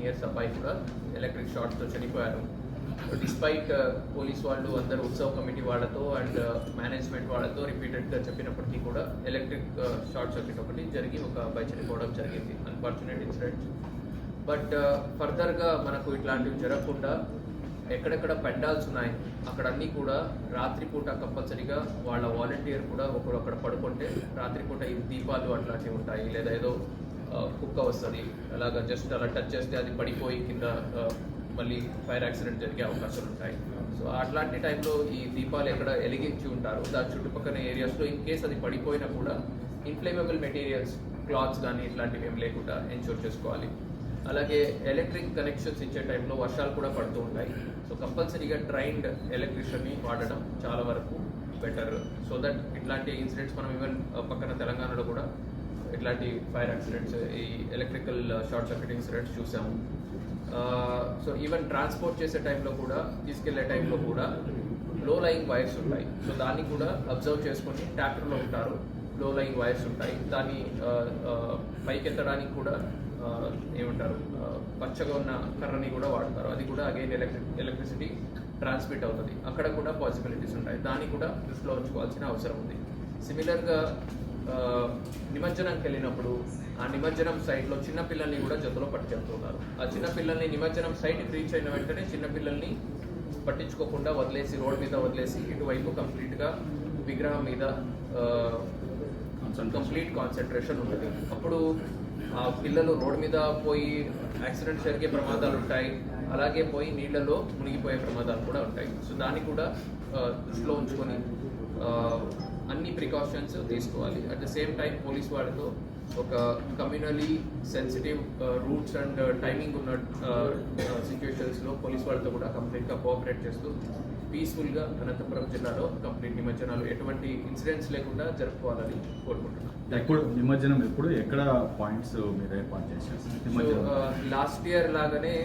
Years అబ్బాయి కూడా electric షార్ట్స్తో చనిపోయారు. డిస్పైట్ పోలీస్ వాళ్ళు అందరూ ఉత్సవ్ కమిటీ వాళ్ళతో అండ్ మేనేజ్మెంట్ వాళ్ళతో రిపీటెడ్గా చెప్పినప్పటికీ కూడా ఎలక్ట్రిక్ షార్ట్ సర్క్యూట్ ఒకటి జరిగి ఒక అబ్బాయి చనిపోవడం జరిగింది. Unfortunate incident. బట్ ఫర్దర్గా మనకు ఇట్లాంటివి జరగకుండా ఎక్కడెక్కడ పెండాల్స్ ఉన్నాయి అక్కడ అన్నీ కూడా రాత్రిపూట కంపల్సరీగా వాళ్ళ వాలంటీర్ కూడా ఒకరు అక్కడ పడుకుంటే రాత్రిపూట ఈ దీపాలు అట్లాంటివి ఉంటాయి, లేదా ఏదో కుక్క వస్తుంది అలాగా జస్ట్ అలా టచ్ చేస్తే అది పడిపోయి కింద మళ్ళీ ఫైర్ యాక్సిడెంట్ జరిగే అవకాశాలు ఉంటాయి. సో అట్లాంటి టైంలో ఈ దీపాలు ఎక్కడ వెలిగించి ఉంటారు దాని చుట్టుపక్కల ఏరియాస్లో ఇన్ కేస్ అది పడిపోయినా కూడా ఇన్ఫ్లేమబుల్ మెటీరియల్స్ క్లాత్స్ కానీ ఇట్లాంటివి ఏం లేకుండా ఎన్షూర్ చేసుకోవాలి. అలాగే ఎలక్ట్రిక్ కనెక్షన్స్ ఇచ్చే టైంలో వర్షాలు కూడా పడుతూ ఉంటాయి. సో కంపల్సరీగా ట్రైన్డ్ ఎలక్ట్రీషియన్ని వాడడం చాలా వరకు బెటర్. సో దట్ ఇట్లాంటి ఇన్సిడెంట్స్ మనం ఈవెన్ పక్కన తెలంగాణలో కూడా ఇట్లాంటి ఫైర్ యాక్సిడెంట్స్ ఈ ఎలక్ట్రికల్ షార్ట్ సర్క్యూట్ ఇన్సిడెంట్స్ చూసాము. సో ఈవెన్ ట్రాన్స్పోర్ట్ చేసే టైంలో కూడా తీసుకెళ్లే టైంలో కూడా లో లయింగ్ వైర్స్ ఉంటాయి. సో దాన్ని కూడా అబ్జర్వ్ చేసుకొని ట్రాక్టర్లో ఉంటారు, లో లయింగ్ వైర్స్ ఉంటాయి, దాన్ని పైకి ఎత్తడానికి కూడా ఏమంటారు పచ్చగా ఉన్న కర్రని కూడా వాడతారు. అది కూడా అగైన్ ఎలక్ట్రిసిటీ ట్రాన్స్మిట్ అవుతుంది. అక్కడ కూడా పాసిబిలిటీస్ ఉంటాయి, దాన్ని కూడా దృష్టిలో ఉంచుకోవాల్సిన అవసరం ఉంది. సిమిలర్గా నిమజ్జనంకి వెళ్ళినప్పుడు ఆ నిమజ్జనం సైట్లో చిన్నపిల్లల్ని కూడా జతలో పట్టుకెళ్తున్నారు. ఆ చిన్నపిల్లల్ని నిమజ్జనం సైట్కి రీచ్ అయిన వెంటనే చిన్నపిల్లల్ని పట్టించుకోకుండా వదిలేసి రోడ్ మీద వదిలేసి ఇటువైపు కంప్లీట్గా విగ్రహం మీద కంప్లీట్ కాన్సన్ట్రేషన్ ఉంటుంది. అప్పుడు ఆ పిల్లలు రోడ్ మీద పోయి యాక్సిడెంట్ జరిగే ప్రమాదాలు ఉంటాయి, అలాగే పోయి నీళ్లలో మునిగిపోయే ప్రమాదాలు కూడా ఉంటాయి. సో దాన్ని కూడా దృష్టిలో ఉంచుకొని అన్ని ప్రికాషన్స్ తీసుకోవాలి. At the same time police వాళ్ళతో ఒక కమ్యూనలీ సెన్సిటివ్ రూట్స్ అండ్ టైమింగ్ ఉన్న సిచ్యువేషన్స్లో పోలీస్ వాళ్ళతో కూడా కంప్లీట్గా కోఆపరేట్ చేస్తూ పీస్ఫుల్గా అనంతపురం జిల్లాలో కంప్లీట్ నిమజ్జనాలు ఎటువంటి ఇన్సిడెంట్స్ లేకుండా జరుపుకోవాలని కోరుకుంటున్నాం. ఎప్పుడు నిమజ్జనం ఎప్పుడు ఎక్కడ పాయింట్స్ మీరు ఏర్పాటు చేశారు? లాస్ట్ ఇయర్ లాగానే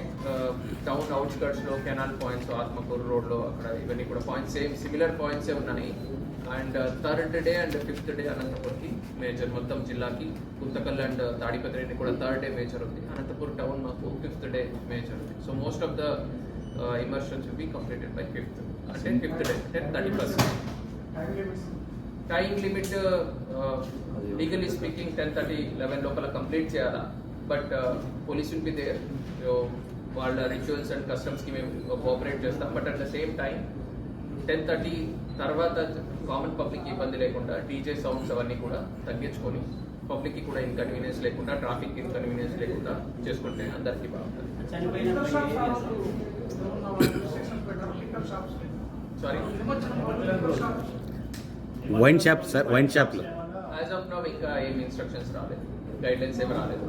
టౌన్ అవుట్స్కర్ట్స్లో కెనాల్ పాయింట్స్, ఆత్మకూరు రోడ్లో అక్కడ ఇవన్నీ కూడా పాయింట్స్ సేమ్ సిమిలర్ పాయింట్సే ఉన్నాయి. And third day and fifth day అనంతపూర్కి మేజర్, మొత్తం జిల్లాకి గుంతకల్ అండ్ తాడిపత్రి కూడా థర్డ్ డే మేజర్ ఉంది. అనంతపూర్ టౌన్ మాకు ఫిఫ్త్ డే మేజర్ ఉంది. So most of the immersions will be completed by 5th అంటే 5th day అంటే 31st. Time limit legally speaking 10:30-11 లోపల కంప్లీట్ చేయాలా. But police will be there. వాళ్ళ rituals and కస్టమ్స్కి మేము కోఆపరేట్ చేస్తాం. But at the same time 10:30 తర్వాత common public ఇబ్బంది లేకుండా డీజే సౌండ్స్ అవన్నీ కూడా తగ్గించుకొని పబ్లిక్కి కూడా ఇన్కన్వీనియన్స్ లేకుండా, ట్రాఫిక్ ఇన్కన్వీనియన్స్ లేకుండా చేసుకుంటే అందరికీ బాగుంటుంది. Sorry, wine shop sir, wine షాప్లో యాజ్ ఆఫ్ నౌ ఇంకా ఏం ఇన్స్ట్రక్షన్స్ రాలేదు, గైడ్లైన్స్ ఏమి రాలేదు.